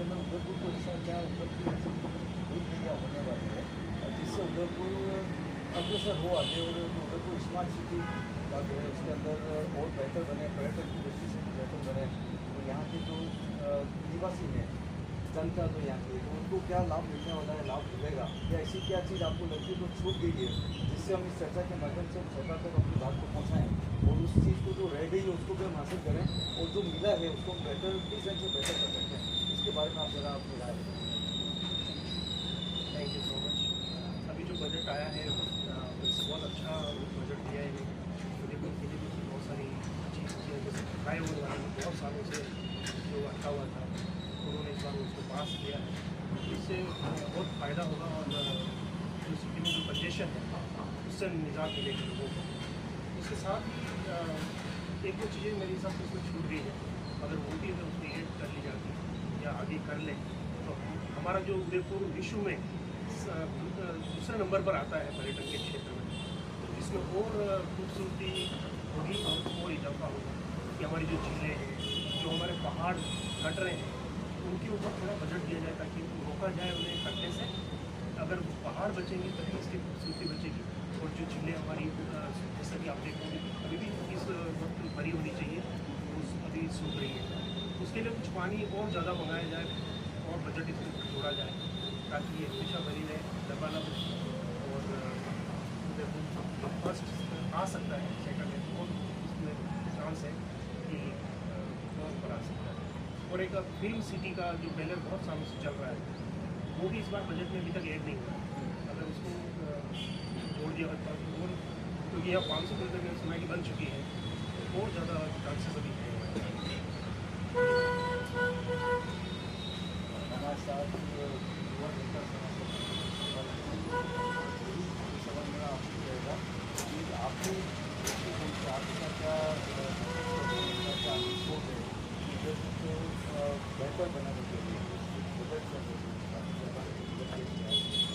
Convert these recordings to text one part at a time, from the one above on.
उसके अंदर उदयपुर को हिस्सा क्या उपलब्धि होने वाली है, जिससे उदयपुर अग्रसर हो आगे और उदयपुर स्मार्ट सिटी का जो है उसके अंदर और बेहतर बने, पर्यटन की दृष्टि से भी बेहतर बने। तो यहाँ के जो निवासी हैं, जनता जो यहाँ की, तो उनको क्या लाभ मिलने वाला है, लाभ मिलेगा या ऐसी क्या चीज़ आपको लगती है जो छूट गई है, जिससे हम इस चर्चा के माध्यम से सरकार तक अपनी बात को पहुँचाएँ और उस चीज़ को जो रह गई है उसको भी हम हासिल करें और जो मिला है उसको हम बेहतर डिजाइन से बेहतर कर सकते हैं। इसके बारे में आप जरा अपनी राय दें। Thank you so much. अभी जो बजट आया है उससे बहुत अच्छा बजट दिया है। उदयपुर के लिए भी बहुत सारी अच्छी चीज़ें, जैसे फ्लाईओवर वाले बहुत सालों से जो अटका हुआ था, उन्होंने इस बार उसको पास किया है। इससे बहुत फ़ायदा होगा और जो सिटी में जो कंजेशन है उससे निजात मिलेगी लोगों को। इसके साथ ही एक दो चीज़ें मेरे हिसाब से उसमें छूट गई है, अगर वो भी अगर क्रिएट कर ली जाती या आगे कर लें तो हमारा जो उदयपुर विश्व में दूसरे नंबर पर आता है पर्यटन के क्षेत्र में, तो इसमें और खूबसूरती होगी और इजाफा होगा कि हमारी जो झीलें हैं, जो हमारे पहाड़ कट रहे हैं, उनके ऊपर थोड़ा बजट दिया जाए ताकि रोका जाए उन्हें कटने से। अगर पहाड़ बचेंगे तभी इसकी खूबसूरती बचेगी। और जो झीलें हमारी जैसा कि आप देखोगे अभी भी इस वक्त भरी होनी चाहिए, उस अभी सूख रही है, उसके लिए कुछ पानी और ज़्यादा मंगाया जाए और बजट इसमें जोड़ा जाए ताकि ये हमेशा भरी रहे, दबा ना बचे। और फर्स्ट आ सकता है, सेकंड है और इसमें चांस है कि फोर्थ पर आ सकता है। और एक फिल्म सिटी का जो पहले बहुत सालों से चल रहा है, वो भी इस बार बजट में अभी तक ऐड नहीं हुआ। अगर उसको जोड़ दिया जाता है और क्योंकि यहाँ 500 किलोमीटर में सुनाई बन चुकी है, तो और ज़्यादा चांसेस अभी है। हमारे साथ युवा जनता समझना आपको रहेगा कि आपने आपका क्या सोच है को बेहतर बनाने के लिए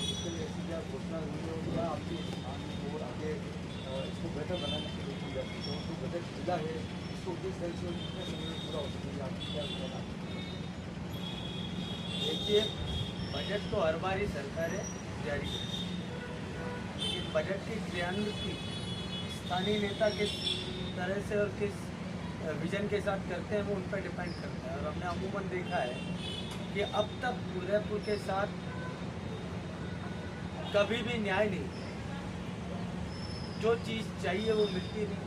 इसके लिए ऐसी क्या घोषणा हुई हो या आपकी और आगे इसको बेहतर बनाने के लिए की जाती है, जो बजट मिला है इसको किस तरह से कितने समय में पूरा हो सकेगी, आपकी क्या कहना? देखिए, बजट तो हर बार ही सरकारें जारी करती है, लेकिन बजट की क्रियान्वित स्थानीय नेता किस तरह से और किस विजन के साथ करते हैं वो उन पर डिपेंड करता है। और हमने अमूमन देखा है कि अब तक उदयपुर के साथ कभी भी न्याय नहीं, जो चीज़ चाहिए वो मिलती नहीं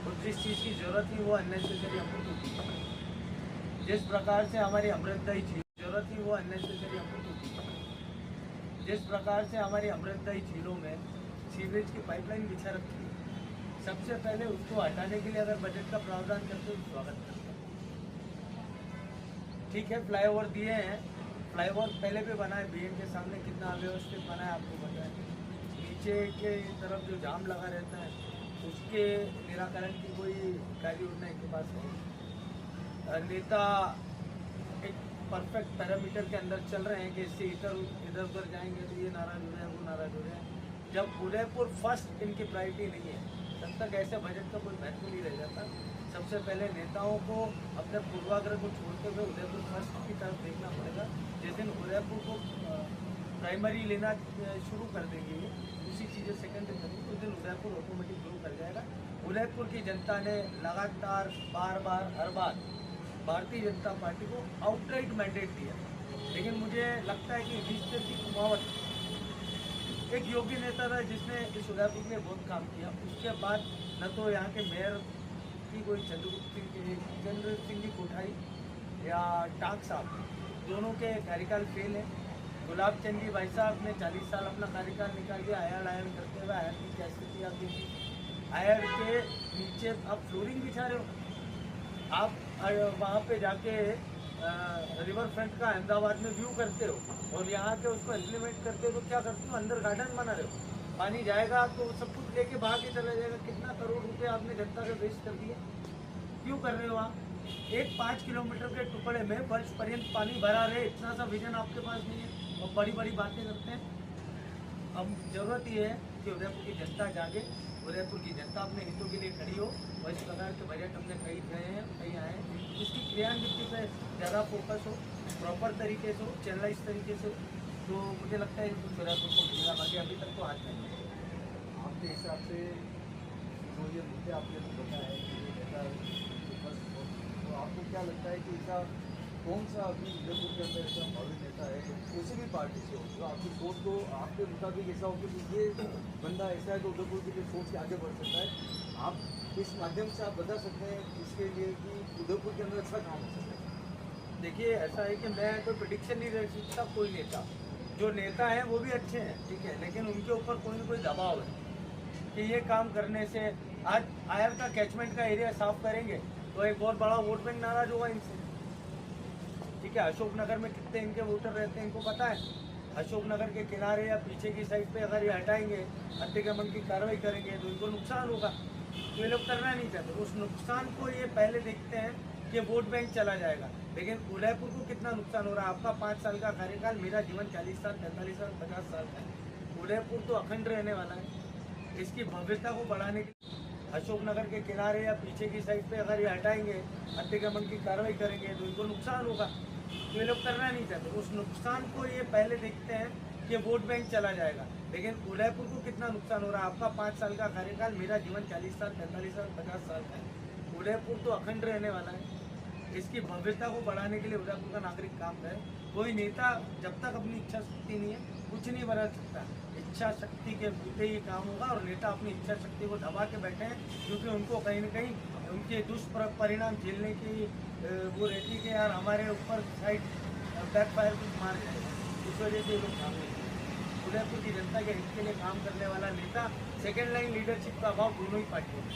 और जिस चीज़ की ज़रूरत नहीं वो अननेसेसरी हमको होती है। जिस प्रकार से हमारी अमृतदायी जरूरत थी वो अननेसेसरी हमको होती है। जिस प्रकार से हमारी अमृतदायी झीलों में सीवरेज की पाइपलाइन बिछा रखी है, सबसे पहले उसको हटाने के लिए अगर बजट का प्रावधान करते हो स्वागत करते हैं। ठीक है, फ्लाईओवर दिए हैं, फ्लाईओवर पहले भी बना है, बीएम के सामने कितना अव्यवस्थित बना है आपको पता है। नीचे के तरफ जो जाम लगा रहता है उसके निराकरण की कोई कार्य योजना इनके पास नहीं। नेता एक परफेक्ट पैरामीटर के अंदर चल रहे हैं कि इससे इधर उधर जाएंगे तो ये नाराज हो रहे हैं, वो नाराज हो रहे हैं। जब उदयपुर फर्स्ट इनकी प्रायोरिटी नहीं है तब तक ऐसे बजट का कोई महत्व नहीं रह जाता। सबसे पहले नेताओं को अपने पूर्वाग्रह को छोड़ते हुए उदयपुर फर्स्ट की तरफ देखना पड़ेगा। जिस दिन उदयपुर को प्राइमरी लेना शुरू कर देंगे, उसी चीज़ें सेकेंडरी करेंगे, उस दिन उदयपुर ऑटोमेटिक ग्रो कर जाएगा। उदयपुर की जनता ने लगातार हर बार भारतीय जनता पार्टी को आउटराइट मैंडेट दिया, लेकिन मुझे लगता है कि रिश्ते की कुमावत एक योग्य नेता था जिसने इस उदयपुर में बहुत काम किया। उसके बाद न तो यहाँ के मेयर की कोई चंद्र सिंह की कोठारी या टाक साहब, दोनों के कार्यकाल फेल है। गुलाब चंद जी भाई साहब ने 40 साल अपना कार्यकाल निकाल दिया आयर करते हुए। आयर की क्या स्थिति आप देखिए, आयर के नीचे आप फ्लोरिंग बिछा रहे हो, आप वहाँ पे जाके रिवर फ्रंट का अहमदाबाद में व्यू करते हो और यहाँ के उसको इम्प्लीमेंट करते हो तो क्या करते हो, अंदर गार्डन बना रहे हो। पानी जाएगा तो सब कुछ लेके बाहर ही चला जाएगा। कितना करोड़ रुपए आपने जनता का वेस्ट कर दिए, क्यों कर रहे हो आप? एक 5 किलोमीटर के टुकड़े में वर्ष पर्यंत पानी भरा रहे, इतना सा विजन आपके पास नहीं है और बड़ी बड़ी बातें करते हैं। अब जरूरत ये है कि उदयपुर की जनता जागे उदयपुर की जनता अपने हितों के लिए खड़ी हो और इस प्रकार के बजट हमने कई गए हैं कई आए हैं, इसकी क्रियान्विति पर ज़्यादा फोकस हो, प्रॉपर तरीके से हो, चैनलाइज तरीके से हो, तो मुझे लगता है इनको उदयपुर को मिलेगा। बाकी अभी तक तो हाथ नहीं है। आपके हिसाब से जो ये मुद्दे आपने बताया कि ये नेता बस, तो आपको क्या लगता है कि ऐसा कौन सा अभी उदयपुर के अंदर ऐसा भावी नेता है किसी भी पार्टी से हो जो आपकी सोच को आपके मुताबिक ऐसा हो कि ये बंदा ऐसा है तो उदयपुर के लिए सोच के आगे बढ़ सकता है, आप इस माध्यम से आप बता सकते हैं इसके लिए कि उदयपुर के अंदर अच्छा काम हो सकता है? देखिए ऐसा है कि मैं कोई प्रिडिक्शन नहीं दे सकता। कोई नेता, जो नेता हैं वो भी अच्छे हैं, ठीक है, लेकिन उनके ऊपर कोई ना कोई दबाव है कि ये काम करने से आज आयर का कैचमेंट का एरिया साफ करेंगे तो एक बहुत बड़ा वोट बैंक नाराज होगा इनसे, ठीक है। अशोकनगर में कितने इनके वोटर रहते हैं इनको पता है। अशोकनगर के किनारे या पीछे की साइड पे अगर ये हटाएंगे, अतिक्रमण की कार्रवाई करेंगे तो इनको नुकसान होगा, तो ये लोग करना नहीं चाहते। उस नुकसान को ये पहले देखते हैं कि वोट बैंक चला जाएगा। लेकिन उदयपुर को कितना नुकसान हो रहा है? आपका 5 साल का कार्यकाल, मेरा जीवन 40 साल 45 साल 50 साल का है। उदयपुर तो अखंड रहने वाला है। इसकी भव्यता को बढ़ाने के लिए अशोकनगर के किनारे या पीछे की साइड पे अगर ये हटाएंगे, अतिक्रमण की कार्रवाई करेंगे तो इनको नुकसान होगा, तो ये लोग करना नहीं चाहते। उस नुकसान को ये पहले देखते हैं कि वोट बैंक चला जाएगा। लेकिन उदयपुर को कितना नुकसान हो रहा है? आपका 5 साल का कार्यकाल, मेरा जीवन 40 साल 45 साल 50 साल का है। उदयपुर तो अखंड रहने वाला है। इसकी भव्यता को बढ़ाने के लिए उदयपुर का नागरिक काम करे। कोई नेता जब तक अपनी इच्छा शक्ति नहीं है कुछ नहीं बदल सकता। इच्छा शक्ति के बूते ही काम होगा और नेता अपनी इच्छा शक्ति को दबा के बैठे हैं क्योंकि उनको कहीं ना कहीं उनके दुष्परिणाम झेलने की वो रहती कि यार हमारे ऊपर साइड बैकफायर कुछ मार जाएगा, इस वजह से लोग काम नहीं करते। उदयपुर की जनता के हित के लिए काम करने वाला नेता, सेकेंड लाइन लीडरशिप का अभाव दोनों ही पार्टियों में।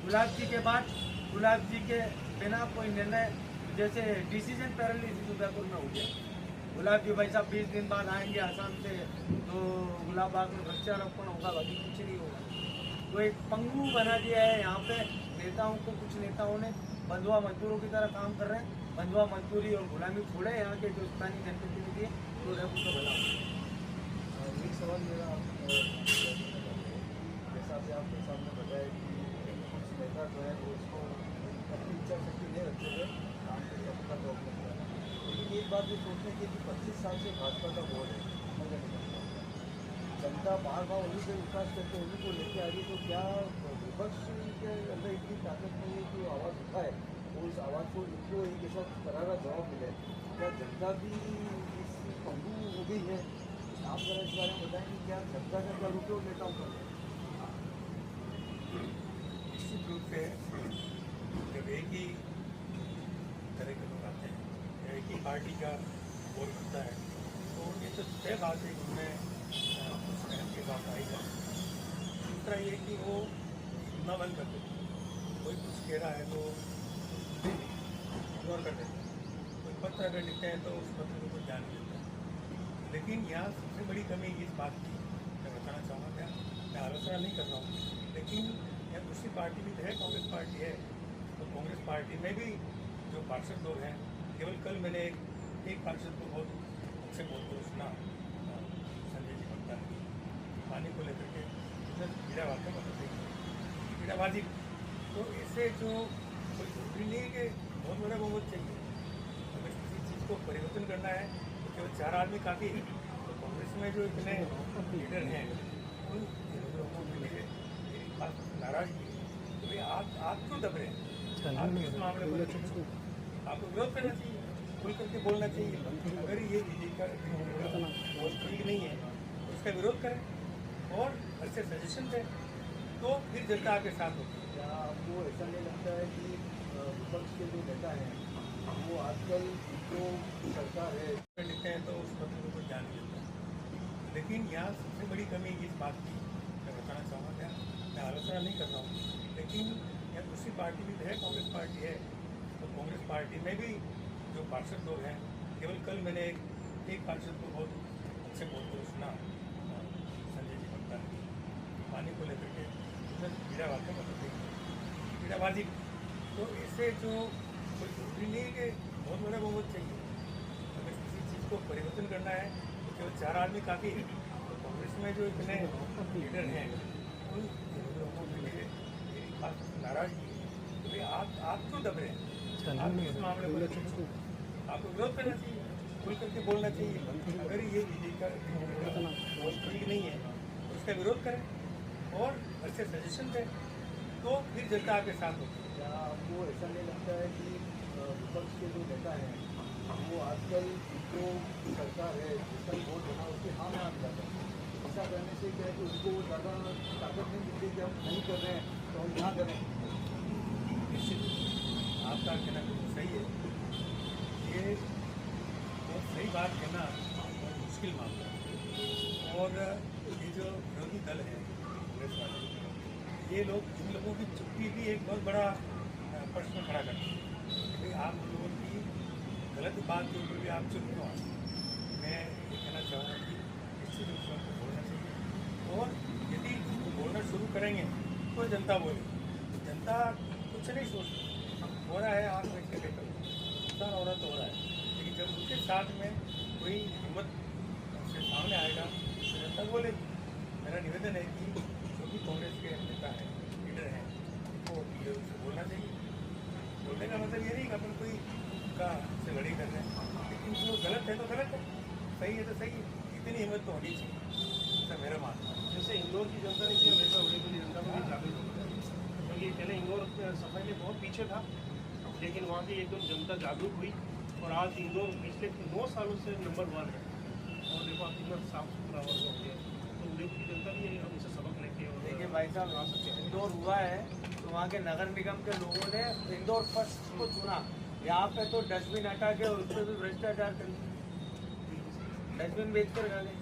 गुलाब जी के बाद, गुलाब जी के बिना कोई निर्णय, जैसे डिसीजन पैरालिसिस उदयपुर में हो गया। गुलाब जी भाई साहब 20 दिन बाद आएंगे आसाम से तो गुलाब बाग में वृक्षारोपण होगा, बाकी कुछ नहीं होगा। तो एक पंगु बना दिया है यहाँ पे नेताओं को। कुछ नेताओं ने बंधुआ मजदूरों की तरह काम कर रहे हैं। बंधुआ मजदूरी और गुलामी छोड़े यहाँ के जो स्थानीय जनप्रतिनिधि है तो उदयपुर का भला हो। एक सवाल मेरा जैसा कि आप सामने बताया कि कुछ नेता जो है वो उसको अपनी इच्छा शक्ति नहीं रखते हुए काम के लिए अपना जॉब करता है, लेकिन एक बात ये सोचने की कि 25 साल से भाजपा का बोर्ड है, जनता बार बार उन्हीं से विकास करके उन्हीं को लेके आ रही, तो क्या विपक्ष के अंदर इतनी ताकत नहीं है कि आवाज़ उठाए और उस आवाज़ को इनको एक ऐसा करारा जवाब मिले? क्या जनता भी इस पंगु हो गई है? आप जरा इस बारे में बताएं कि क्या जनता का क्या रुख है और नेताओं का? निश्चित रूप से जब एक ही तरह के लोग आते हैं या एक ही पार्टी का वोट बनता है तो ये तो तय बात है कि उनमें कुछ अहम के साथ आएगा। दूसरा ये कि वो सुनना बंद कर देते, कोई कुछ कह रहा है तो इग्नोर कर देते, कोई पत्र अगर लिखते हैं तो उस पत्र को कोई ध्यान नहीं देता। लेकिन यहाँ सबसे बड़ी कमी इस बात की मैं बताना चाहूँगा, क्या मैं आलोचना नहीं कर रहा हूँ, लेकिन यहाँ दूसरी पार्टी भी तो है, कांग्रेस पार्टी है, तो कांग्रेस पार्टी में भी जो पार्षद लोग हैं, केवल कल मैंने एक पार्षद को बहुत अच्छे बोलते हुए सुना, संजय जी बनता है, पानी को लेकर के कीड़ा बात है, मतलब कीड़ाबाजी। तो ऐसे जो कोई जरूरी नहीं है कि बहुत बड़ा बहुमत चाहिए, अगर किसी चीज़ को परिवर्तन करना है तो केवल 4 आदमी काफ़ी है। तो कांग्रेस में जो इतने लीडर हैं उन लोगों के लिए मेरी बात नाराजगी है तो भाई आप क्यों दब रहे हैं? आप इस मामले पर आपको विरोध करना चाहिए, खुल करके बोलना चाहिए। अगर ये बीजेपी का ठीक नहीं है तो उसका विरोध करें और अच्छे सजेशन दें, तो फिर जनता आपके साथ होगी। क्या आपको ऐसा नहीं लगता है कि विपक्ष के जो नेता हैं वो आजकल जो सरकार है लिखते हैं तो उस पत्र को कोई ध्यान नहीं देता। लेकिन यहाँ सबसे बड़ी कमी इस बात की मैं बताना चाहूँगा, क्या मैं आलोचना नहीं कर रहा हूँ, लेकिन यहाँ दूसरी पार्टी भी तो है, कांग्रेस पार्टी है, तो कांग्रेस पार्टी में भी जो पार्षद लोग हैं, केवल कल मैंने एक पार्षद को बहुत अच्छे बोलते हुए सुना, संजय जी बनता है, पानी को लेकर के कीड़ा बात है, मतलब कीड़ाबाजी। तो ऐसे जो कोई जरूरी नहीं है कि बहुत बड़ा बहुमत चाहिए, अगर किसी चीज़ को परिवर्तन करना है तो केवल 4 आदमी काफ़ी है। तो कांग्रेस में जो इतने लीडर हैं उन बात से नाराजगी है तो भाई आप क्यों दब रहे हैं? आप इस मामले पर आपको विरोध करना चाहिए, खुल करके बोलना चाहिए। अगर ये बीजेपी का ठीक नहीं है तो उसका विरोध करें और अच्छे सजेशन दें, तो फिर जनता आपके साथ होगी। क्या आपको ऐसा नहीं लगता है कि विपक्ष के जो नेता हैं वो आजकल जो सरकार है जिसका वोट बना उसके हाँ में आ जाता है? ऐसा करने से क्या है कि उनको ज़्यादा ताकत नहीं मिलती कि हम नहीं कर रहे हैं तो हम यहाँ करें। निश्चित आपका कहना बिल्कुल सही है। ये बहुत सही बात कहना बहुत मुश्किल मामला है। और ये जो विरोधी दल है कांग्रेस वाले, ये लोग इन लोगों की चुप्पी भी एक बहुत बड़ा प्रश्न खड़ा करते हैं। भाई आप लोगों की गलत बात के ऊपर भी आप चुप क्यों आए? मैं ये कहना चाहूँगा कि निश्चित रूप से उनको बोलना चाहिए, और यदि उनको बोलना शुरू करेंगे तो जनता बोलेगी। जनता कुछ नहीं सोचती, हो रहा है आग में के लेकर नुकसान हो रहा तो हो रहा है, लेकिन जब उनके साथ में कोई हिम्मत से सामने आएगा तो जनता बोलेगी। मेरा निवेदन है कि जो भी कांग्रेस के नेता हैं, लीडर हैं, उनको बोलना चाहिए। बोलने का मतलब ये नहीं कि अपन कोई का से लड़ाई कर रहे हैं, लेकिन जो गलत है तो गलत है, सही है तो सही है। इतनी हिम्मत तो होनी चाहिए, ऐसा मेरा मानना है। जैसे इंदौर की जनता ने किया वैसा उड़ीद की जनता को भी जागरूक होना है, क्योंकि पहले इंदौर सफाई में बहुत पीछे था, लेकिन वहाँ की एकदम जनता जागरूक हुई और आज इंदौर पिछले 9 सालों से नंबर 1 है। और देखो आप कितना साफ सुथरा वर्ग हो गया, तो उड़ीद की जनता भी हमसे सबक लेके और देखिए भाई साहब, आ सकते हैं। इंदौर हुआ है तो वहाँ के नगर निगम के लोगों ने इंदौर फर्स्ट को चुना। यहाँ पे तो डस्टबिन हटा के और उस पर भी भ्रष्टाचार कर, डस्टबिन बेच कर गाले।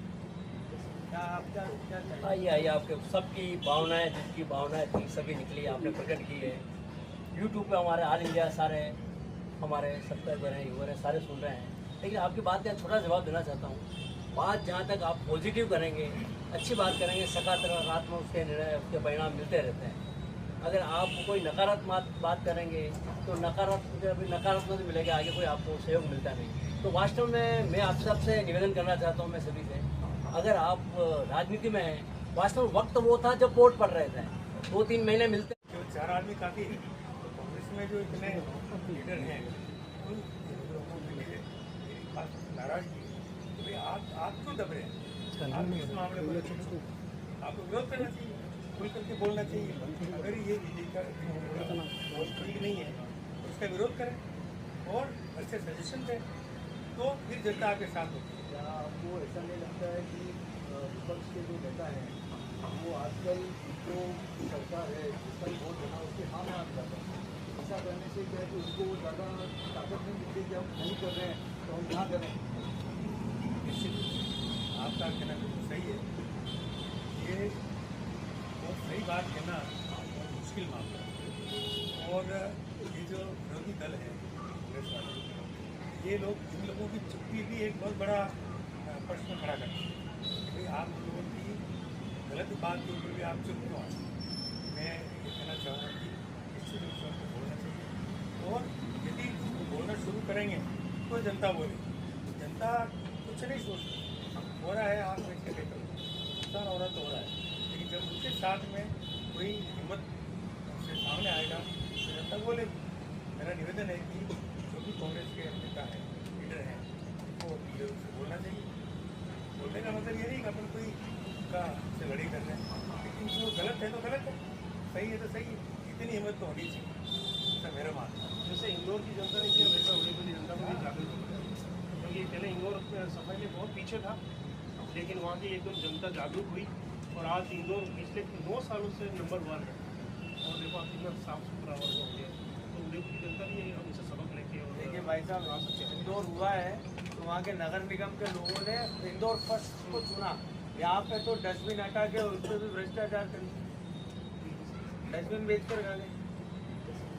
क्या आप क्या चाहिए? आइए आपके सबकी भावनाएं, जिसकी भावनाएं थी सभी निकली, आपने प्रकट की है। यूट्यूब पे हमारे ऑल इंडिया सारे हमारे सब्सक्राइबर हैं, व्यूअर हैं, सारे सुन रहे हैं। लेकिन आपकी बात का छोटा जवाब देना चाहता हूँ। बात जहाँ तक आप पॉजिटिव करेंगे, अच्छी बात करेंगे, सकारात्मक उसके निर्णय, उसके परिणाम मिलते रहते हैं। अगर आप कोई नकारात्मक बात करेंगे तो नकारात्मक मिलेगा, आगे कोई आपको सहयोग मिलता नहीं। तो वास्तव में मैं आप सबसे निवेदन करना चाहता हूँ, मैं सभी से, अगर आप राजनीति में हैं, वास्तव में वक्त वो था जब वोट पड़ रहे थे, 2-3 महीने मिलते। जो 4 आदमी काफ़ी है, तो कांग्रेस में जो इतने लीडर हैं उन लोगों के लिए मेरी बात से नाराजगी है कि भाई आप क्यों दब रहे हैं? आप इस मामले पर आपको विरोध करना चाहिए, खुल करके बोलना चाहिए। अगर ये बीजेपी का ठीक नहीं है तो उसका विरोध करें और अच्छे सजेशन दें, तो फिर जनता आपके साथ होगी। क्या आपको ऐसा नहीं लगता है कि विपक्ष के जो नेता हैं वो आजकल जो सरकार है जिसका वोट बना उसके हाँ में आ जाता है? ऐसा करने से क्या है कि उनको ज़्यादा ताकत नहीं मिलती कि हम नहीं कर रहे हैं तो हम यहाँ करें। निश्चित आपका कहना बिल्कुल सही है। ये बहुत सही बात कहना बहुत मुश्किल मामला है। और ये जो विरोधी दल है कांग्रेस वाले, ये लोग इन लोगों की चुप्पी भी एक बहुत बड़ा प्रश्न खड़ा करते हैं कि भाई आप लोगों की गलत बात के ऊपर भी आप चुप क्यों आए? मैं ये कहना चाहूँगा कि निश्चित रूप से उनको बोलना चाहिए, और यदि उनको बोलना शुरू करेंगे तो जनता बोलेगी। जनता कुछ नहीं सोचती, हो रहा है आग में के लेकर नुकसान हो रहा तो हो रहा है, लेकिन जब उनके साथ में कोई हिम्मत से सामने आएगा तो जनता बोलेगी। मेरा निवेदन है कि जो भी कांग्रेस के नेता हैं, लीडर हैं, उनको बोलना चाहिए। बोलने का मतलब ये नहीं कि अपन कोई का से लड़ाई कर रहे हैं, लेकिन जो गलत है तो गलत है, सही है तो सही है। इतनी हिम्मत तो होनी चाहिए, ऐसा मेरा मानना है। जैसे इंदौर की जनता ने किया वैसा उड़ीद की जनता को भी जागरूक होना है, क्योंकि पहले इंदौर सफाई में बहुत पीछे था, लेकिन वहाँ की एकदम जनता जागरूक हुई और आज इंदौर पिछले 9 सालों से नंबर 1 है। और देखो आप कितना साफ सुथरा वर्ग हो गया, तो उड़ीद की जनता भी हमसे सबक लेके और देखिए भाई साहब, आ सकते हैं। इंदौर हुआ है तो वहाँ के नगर निगम के लोगों ने इंदौर फर्स्ट को चुना। यहाँ पे तो डस्टबिन हटा के और उस पर भी भ्रष्टाचार कर, डस्टबिन बेच कर गाले।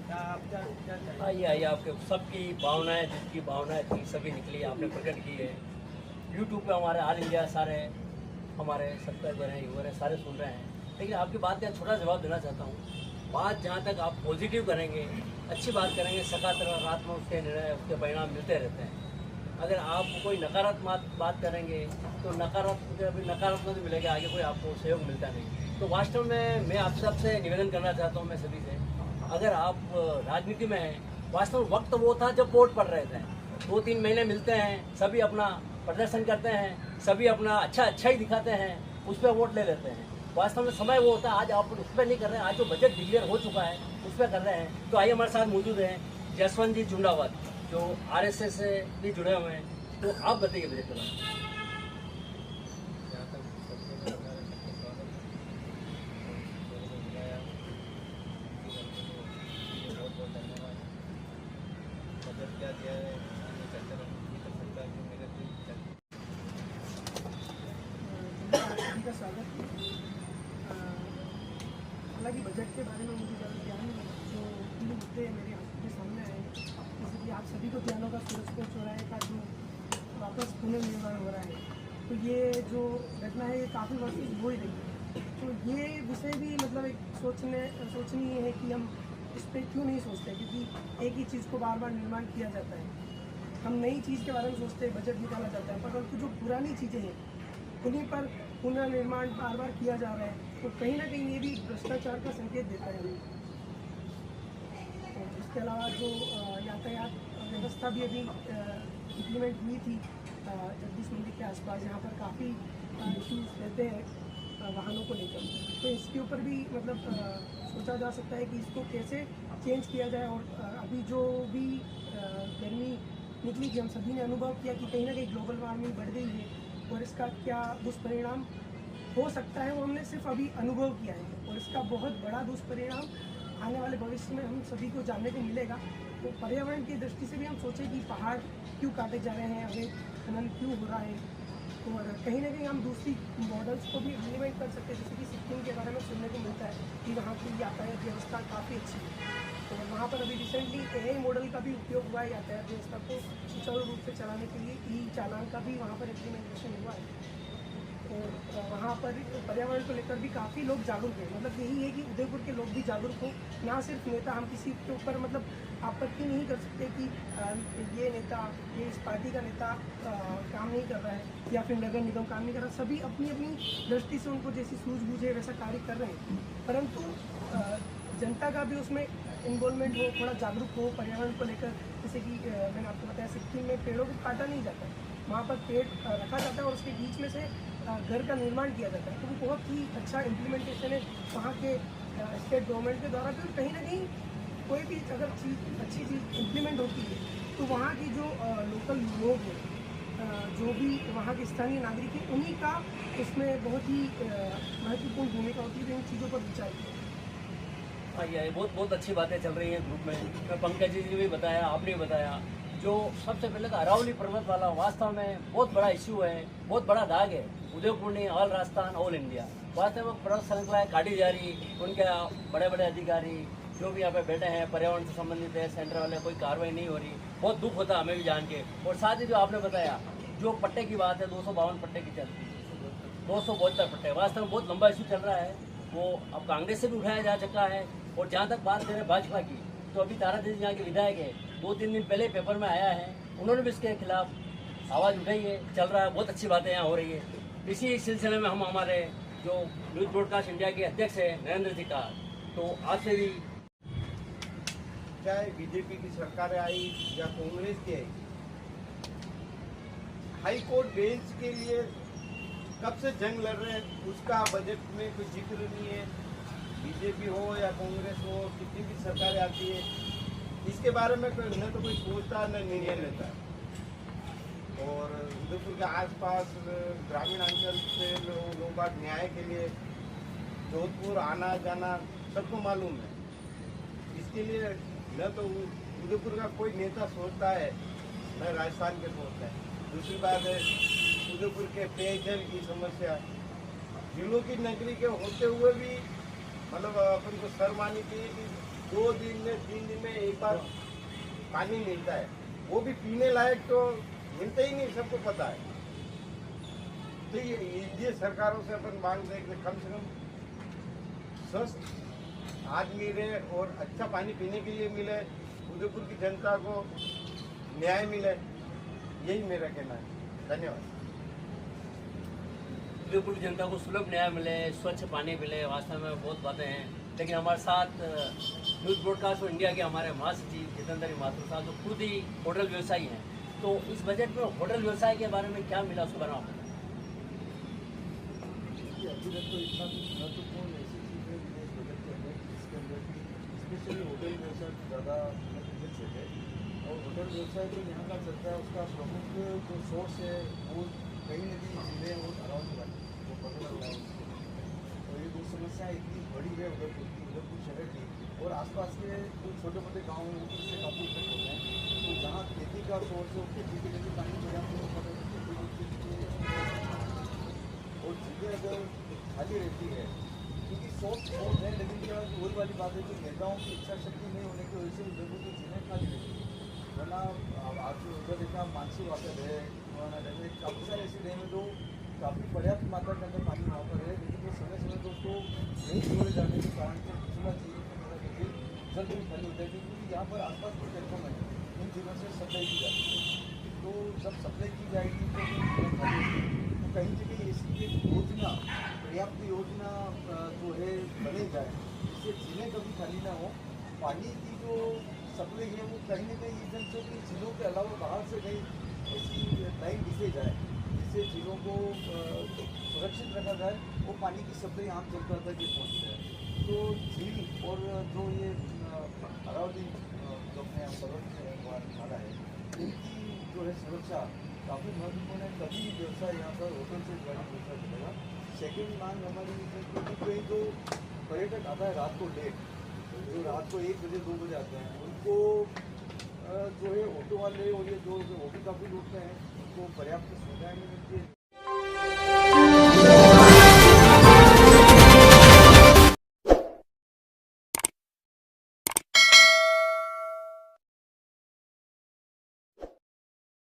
क्या आप क्या चाहिए? आइए आपके सबकी भावनाएं, जिसकी भावनाएं थी सभी निकली, आपने प्रकट की है। यूट्यूब पे हमारे ऑल इंडिया सारे हमारे सब्सक्राइबर हैं, व्यूअर हैं, सारे सुन रहे हैं। लेकिन आपकी बात का छोटा जवाब देना चाहता हूँ। बात जहाँ तक आप पॉजिटिव करेंगे, अच्छी बात करेंगे, सकारात्मक उसके निर्णय, उसके परिणाम मिलते रहते हैं। अगर आप कोई नकारात्मक बात करेंगे तो नकारात्मक मिलेगा, आगे कोई आपको सहयोग मिलता नहीं। तो वास्तव में मैं आप सबसे निवेदन करना चाहता हूँ, मैं सभी से, अगर आप राजनीति में हैं, वास्तव में वक्त वो था जब वोट पड़ रहे थे, 2-3 महीने मिलते हैं, सभी अपना प्रदर्शन करते हैं, सभी अपना अच्छा ही दिखाते हैं, उस पर वोट ले लेते हैं। वास्तव में समय वो होता है, आज आप उस पर नहीं कर रहे हैं। आज जो बजट डिक्लेयर हो चुका है उस पर कर रहे हैं। तो आइए हमारे साथ मौजूद हैं जसवंत जी झुंडावत, जो RSS से भी जुड़े हुए हैं। तो आप बताइए बजट के बारे में। बजट क्या दिया है, चर्चा कर सकता है कि मेरे सभी का स्वागत है। हालांकि बजट के बारे में मुझे ज़्यादा ज्ञान नहीं है। जो 3 मुद्दे मेरे आपके सामने आए, जैसे कि आप सभी को ध्यान होगा सूरजपुर चौराहे का जो वापस पुनर्निर्माण हो रहा है, तो ये जो घटना है ये काफ़ी वर्षों से हो ही रही है। तो ये विषय भी मतलब एक सोचनीय है कि हम इस पर क्यों नहीं सोचते, क्योंकि एक ही चीज़ को बार बार निर्माण किया जाता है। हम नई चीज़ के बारे में सोचते हैं, बजट निकाला जाता है, परंतु जो पुरानी चीज़ें हैं उन्हीं पर पुनर्निर्माण बार बार किया जा रहा है। तो कहीं ना कहीं ये भी भ्रष्टाचार का संकेत देता है हमें। और इसके अलावा जो यातायात व्यवस्था भी अभी इम्प्लीमेंट हुई थी जगदीश मंदिर के आसपास, जहाँ पर काफ़ी इश्यूज रहते हैं वाहनों को लेकर, तो इसके ऊपर भी मतलब सोचा जा सकता है कि इसको कैसे चेंज किया जाए। और अभी जो भी गर्मी निकली थी, हम सभी ने अनुभव किया कि कहीं ना कहीं ग्लोबल वार्मिंग बढ़ गई है और इसका क्या दुष्परिणाम हो सकता है वो हमने सिर्फ अभी अनुभव किया है, और इसका बहुत बड़ा दुष्परिणाम आने वाले भविष्य में हम सभी को जानने को मिलेगा। तो पर्यावरण की दृष्टि से भी हम सोचें कि पहाड़ क्यों काटे जा रहे हैं, अवैध खनन क्यों हो रहा है, और कहीं ना कहीं हम दूसरी मॉडल्स को भी इम्प्लीमेंट कर सकते हैं। जैसे कि सिक्किम के बारे में सुनने को मिलता है कि वहाँ की यातायात व्यवस्था काफ़ी अच्छी है, तो वहाँ पर अभी रिसेंटली AI मॉडल का भी उपयोग हुआ है यातायात व्यवस्था को सुचारू रूप से चलाने के लिए। चालान का भी वहाँ पर इम्प्लीमेंटेशन हुआ है, और वहाँ पर पर्यावरण को लेकर भी काफ़ी लोग जागरूक हैं। मतलब यही है कि उदयपुर के लोग भी जागरूक हों, ना सिर्फ नेता। हम किसी के ऊपर मतलब आपत्ति नहीं कर सकते कि ये नेता, ये इस पार्टी का नेता काम नहीं कर रहा है या फिर नगर निगम काम नहीं कर रहा। सभी अपनी अपनी दृष्टि से उनको जैसी सूझबूझ है वैसा कार्य कर रहे हैं, परंतु जनता का भी उसमें इन्वॉल्वमेंट हो, थोड़ा जागरूक हो पर्यावरण को लेकर। जैसे कि मैंने आपको बताया, सिक्किम में पेड़ों को काटा नहीं जाता है, वहाँ पर पेड़ रखा जाता है और उसके बीच में से घर का निर्माण किया जाता है। तो वो बहुत ही अच्छा इम्प्लीमेंटेशन है वहाँ के स्टेट गवर्नमेंट के द्वारा। तो कहीं ना कहीं कोई भी अगर अच्छी चीज़ इम्प्लीमेंट होती है तो वहाँ की जो लोकल लोग हैं, जो भी वहाँ के स्थानीय नागरिक हैं, उन्हीं का इसमें बहुत ही महत्वपूर्ण भूमिका होती है। तो इन चीज़ों पर विचार किया। ये बहुत अच्छी बातें चल रही हैं ग्रुप में। पंकज जी ने भी बताया, आपने भी बताया। जो सबसे पहले तो अरावली पर्वत वाला वास्तव में बहुत बड़ा इश्यू है, बहुत बड़ा दाग है उदयपुर नहीं, ऑल राजस्थान, ऑल इंडिया। वास्तव में पर्वत श्रृंखलाएँ काटी जा रही, उनके बड़े बड़े अधिकारी जो भी यहाँ पे बैठे हैं पर्यावरण से संबंधित है, सेंटर वाले, कोई कार्रवाई नहीं हो रही। बहुत दुख होता है हमें भी जान के। और साथ ही जो आपने बताया, जो पट्टे की बात है, 252 पट्टे की चलती है, 272 पट्टे, वास्तव में बहुत लंबा इशू चल रहा है। वो अब कांग्रेस से भी उठाया जा चुका है। और जहाँ तक बात करें भाजपा की, तो अभी तारा देवी यहाँ के विधायक है, 2-3 दिन पहले पेपर में आया है, उन्होंने भी इसके खिलाफ आवाज़ उठाई है। चल रहा है, बहुत अच्छी बातें यहाँ हो रही है। इसी सिलसिले में हम हमारे जो न्यूज़ ब्रॉडकास्ट इंडिया के अध्यक्ष हैं नरेंद्र जी का, तो आपसे भी, चाहे बीजेपी की सरकार आई या कांग्रेस की आई, हाई कोर्ट बेंच के लिए कब से जंग लड़ रहे हैं, उसका बजट में कोई जिक्र नहीं है। बीजेपी हो या कांग्रेस हो, कितनी भी सरकारें आती है, इसके बारे में न तो कोई सोचता न निर्णय लेता है। और उदयपुर के आसपास ग्रामीण अंचल से लोग न्याय के लिए जोधपुर आना जाना सबको मालूम है। इसके लिए न तो उदयपुर का कोई नेता सोचता है, न राजस्थान के सोचता है। दूसरी बात है उदयपुर के पेयजल की समस्या, जिलों की नगरी के होते हुए भी मतलब अपन को शर्मानी चाहिए कि 2 दिन में 3 दिन में एक बार पानी मिलता है, वो भी पीने लायक तो मिलता ही नहीं, सबको पता है। तो ये सरकारों से अपन मांगते हैं कि कम से कम स्वस्थ आदमी रहे और अच्छा पानी पीने के लिए मिले, उदयपुर की जनता को न्याय मिले। यही मेरा कहना है। धन्यवाद। उदयपुर की जनता को सुलभ न्याय मिले, स्वच्छ पानी मिले, वास्तव में बहुत बातें हैं। लेकिन हमारे साथ न्यूज़ ब्रॉडकास्ट और इंडिया के हमारे महासचिव जितेंद्र माथुर साहब जो खुद ही होटल व्यवसायी हैं, तो इस बजट में होटल व्यवसाय के बारे में क्या मिला उसके बारे में आप बताएं। अभी तक तो इतना कुछ महत्वपूर्ण ऐसी चीज़ है विदेश बजट के अंदर जिसके अंदर भी स्पेशली होटल व्यवसाय को ज़्यादा महत्व है। और होटल व्यवसाय जो यहाँ का चलता है उसका प्रमुख जो सोर्स है वो कहीं न कहीं जिले और अराउंड वाले जो बगल वाला है उसके। और ये दो समस्याएँ इतनी बड़ी है उदयपुर शहर की और आसपास के जो छोटे मोटे गाँव हैं उससे काफ़ी इफेक्ट होते हैं। तो जहाँ खेती का सोर्स है खेती के लिए भी पानी पर्याप्त नहीं होता है, और चीज़ें अगर खाली रहती है क्योंकि सोर्स बहुत है, लेकिन क्या वही वाली बात है कि नेताओं की इच्छा शक्ति नहीं होने की वजह से उदयपुर की चीज़ें खाली रहती है। वरना आज उधर देखना मानसी वाटर है, वरना जैसे काफ़ी सारे ऐसे डैम है जो काफ़ी पर्याप्त मात्रा के अंदर पानी वहाँ पर है, लेकिन वो समय समय पर उसको नहीं छोड़े जाने के कारण से सुना चाहिए जल्द भी खाली होता है क्योंकि यहाँ पर आसपास कुछ प्लेटफॉर्म है इन चीज़ों से सप्लाई की जाती है। तो जब सप्लाई की जाएगी तो कहीं जगह ऐसी एक योजना पर्याप्त योजना जो है बनी जाए जिससे झीलें कभी खाली ना हो। पानी की जो सप्लाई है वो कहीं ना कहीं इस ढंग से कि झीलों के अलावा बाहर से कहीं ऐसी लाइन खींचे जाए जिससे झीलों को सुरक्षित रखा जाए और पानी की सप्लाई आम जनता तक ये पहुँच जाए। तो झील और जो ये अरावली जो अपने पर्वत नाला है इनकी जो है सुरक्षा काफ़ी महत्वपूर्ण है, तभी व्यवसाय यहाँ पर होटल से जुड़ा व्यवसाय चलेगा। सेकेंड मांग हमारी कहीं जो पर्यटक आता है रात को लेट, जो रात को 1 बजे 2 बजे आते हैं उनको जो है ऑटो वाले और ये जो होटल काफ़ी लूटते हैं उनको पर्याप्त सुविधाएं नहीं मिलती है।